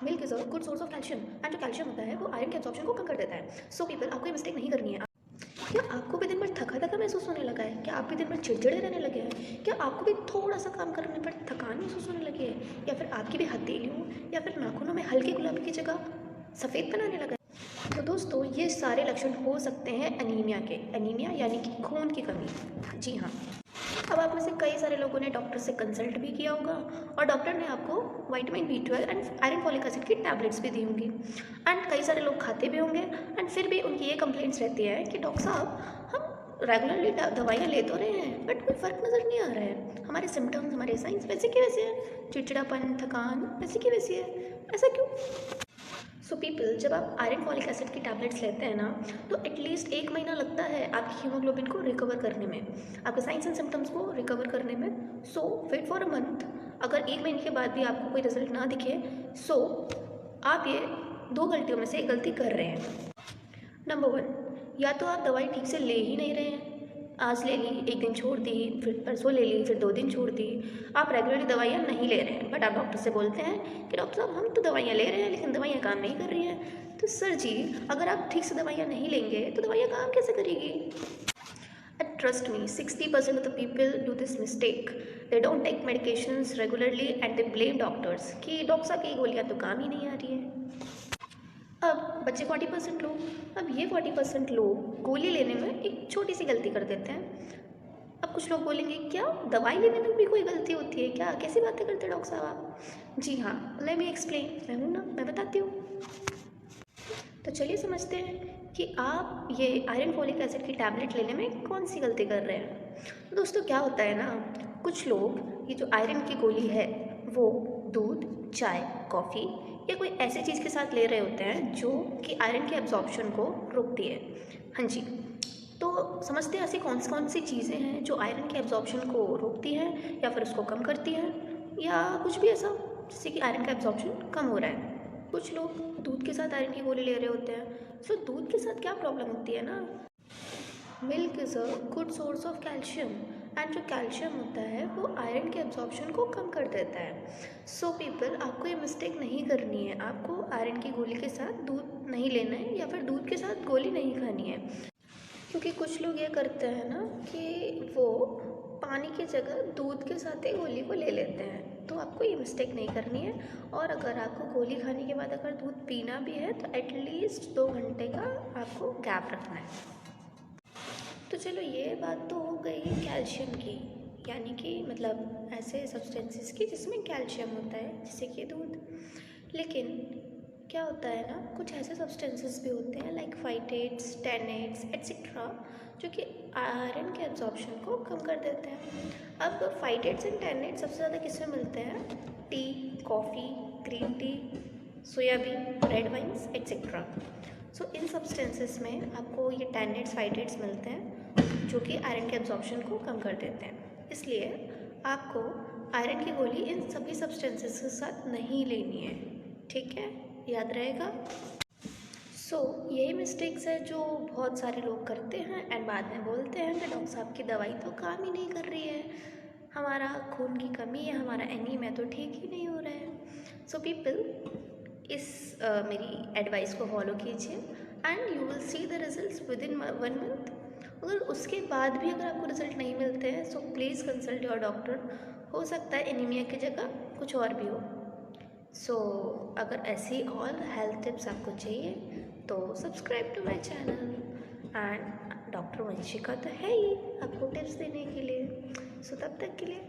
Milk is a good source of calcium and जो calcium होता है वो आयरन के एब्जॉर्प्शन को कम कर देता है। सो पीपल, आपको ये मिस्टेक नहीं करनी है। क्या आपको भी दिन भर थका थका महसूस होने लगा है? क्या आप भी दिन भर चिड़चिड़े रहने लगे हैं? क्या आपको भी थोड़ा सा काम करने पर थकान महसूस होने लगी है? या फिर आपकी भी हथेलियों या फिर नाखूनों में हल्के गुलाबी की जगह सफ़ेद बनाने लगा है? तो दोस्तों, ये सारे लक्षण हो सकते हैं एनीमिया के। एनीमिया यानी कि खून की कमी। जी हाँ। अब आप में से कई सारे लोगों ने डॉक्टर से कंसल्ट भी किया होगा और डॉक्टर ने आपको vitamin B12 and iron folic acid की टैबलेट्स भी दी होंगी एंड कई सारे लोग खाते भी होंगे एंड फिर भी उनकी ये कंप्लेंट्स रहती है कि डॉक्टर साहब, हम रेगुलरली दवाइयाँ ले तो रहे हैं बट कोई फ़र्क नज़र नहीं आ रहा है। हमारे सिम्टम्स, हमारे साइंस वैसे के वैसे हैं, चिड़चिड़ापन, थकान वैसे की वैसी है। ऐसा क्यों? सो पीपल, जब आप आयरन फॉलिक एसिड की टैबलेट्स लेते हैं ना, तो एटलीस्ट 1 महीना लगता है आपकी हीमोग्लोबिन को रिकवर करने में, आपके साइंस एंड सिम्टम्स को रिकवर करने में। सो वेट फॉर अ मंथ। अगर 1 महीने के बाद भी आपको कोई रिजल्ट ना दिखे, सो आप ये 2 गलतियों में से एक गलती कर रहे हैं। नंबर 1, या तो आप दवाई ठीक से ले ही नहीं रहे हैं। आज ले ली, एक दिन छोड़ दी, फिर परसों ले ली, फिर 2 दिन छोड़ दी। आप रेगुलरली दवाइयाँ नहीं ले रहे हैं बट आप डॉक्टर से बोलते हैं कि डॉक्टर साहब, हम तो दवाइयाँ ले रहे हैं लेकिन दवाइयाँ काम नहीं कर रही हैं। तो सर जी, अगर आप ठीक से दवाइयाँ नहीं लेंगे तो दवाइयाँ काम कैसे करेगी? And trust me, 60% of the people do this mistake. They don't take medications regularly and they blame doctors कि डॉक्टर साहब की गोलियाँ तो काम ही नहीं आ रही है। अब बचे 40% लोग। अब ये 40% लोग गोली लेने में एक छोटी सी गलती कर देते हैं। अब कुछ लोग बोलेंगे, क्या दवाई लेने में भी कोई गलती होती है क्या? कैसी बातें करते हैं डॉक्टर साहब आप? जी हाँ, लेट मी एक्सप्लेन। मैं हूँ ना, मैं बताती हूँ। तो चलिए समझते हैं कि आप ये आयरन फॉलिक एसिड की टैबलेट लेने में कौन सी गलती कर रहे हैं। तो दोस्तों, क्या होता है ना, कुछ लोग ये जो आयरन की गोली है वो दूध, चाय, कॉफ़ी या कोई ऐसी चीज़ के साथ ले रहे होते हैं जो कि आयरन के एब्जॉर्प्शन को रोकती है। हाँ जी। तो समझते हैं ऐसी कौन सी चीज़ें हैं जो आयरन के एब्जॉर्प्शन को रोकती हैं या फिर उसको कम करती हैं, या कुछ भी ऐसा जिससे कि आयरन का एब्जॉर्प्शन कम हो रहा है। कुछ लोग दूध के साथ आयरन की गोली ले रहे होते हैं। सो दूध के साथ क्या प्रॉब्लम होती है ना, milk is a good source of calcium and जो कैल्शियम होता है वो आयरन के एब्जॉर्प्शन को कम कर देता है। सो पीपल, आपको ये मिस्टेक नहीं करनी है। आपको आयरन की गोली के साथ दूध नहीं लेना है या फिर दूध के साथ गोली नहीं खानी है, क्योंकि कुछ लोग ये करते हैं ना कि वो पानी की जगह दूध के साथ ही गोली को ले लेते हैं। तो आपको ये मिस्टेक नहीं करनी है। और अगर आपको गोली खाने के बाद अगर दूध पीना भी है तो एटलीस्ट 2 घंटे का आपको गैप रखना है। तो चलो, ये बात तो हो गई कैल्शियम की, यानी कि मतलब ऐसे सब्सटेंसेस की जिसमें कैल्शियम होता है, जैसे कि दूध। लेकिन क्या होता है ना, कुछ ऐसे सब्सटेंसेस भी होते हैं लाइक फाइटेट्स, टैनेट्स एट्सेट्रा, जो कि आयरन के एब्जॉर्प्शन को कम कर देते हैं। अब फाइटेट्स एंड टैनेट्स सबसे ज़्यादा किसमें मिलते हैं? Tea, coffee, green tea, soybean, red wines etcetera. So इन सब्सटेंसेस में आपको ये टैनेट्स, फाइटेट्स मिलते हैं जो कि आयरन के एब्जॉर्प्शन को कम कर देते हैं। इसलिए आपको आयरन की गोली इन सभी सब्सटेंसेस के साथ नहीं लेनी है, ठीक है? याद रहेगा। यही मिस्टेक्स है जो बहुत सारे लोग करते हैं एंड बाद में बोलते हैं कि डॉक्टर साहब की दवाई तो काम ही नहीं कर रही है, हमारा खून की कमी है, हमारा एनीमिया तो ठीक ही नहीं हो रहा है। सो पीपल, इस मेरी एडवाइस को फॉलो कीजिए and you will see the results with in 1 month. अगर उसके बाद भी अगर आपको रिजल्ट नहीं मिलते हैं, so please consult your doctor. हो सकता है एनीमिया की जगह कुछ और भी हो। अगर ऐसी और हेल्थ टिप्स आपको चाहिए तो subscribe to my channel. And doctor Vanshika तो है ही आपको टिप्स देने के लिए। तब तक के लिए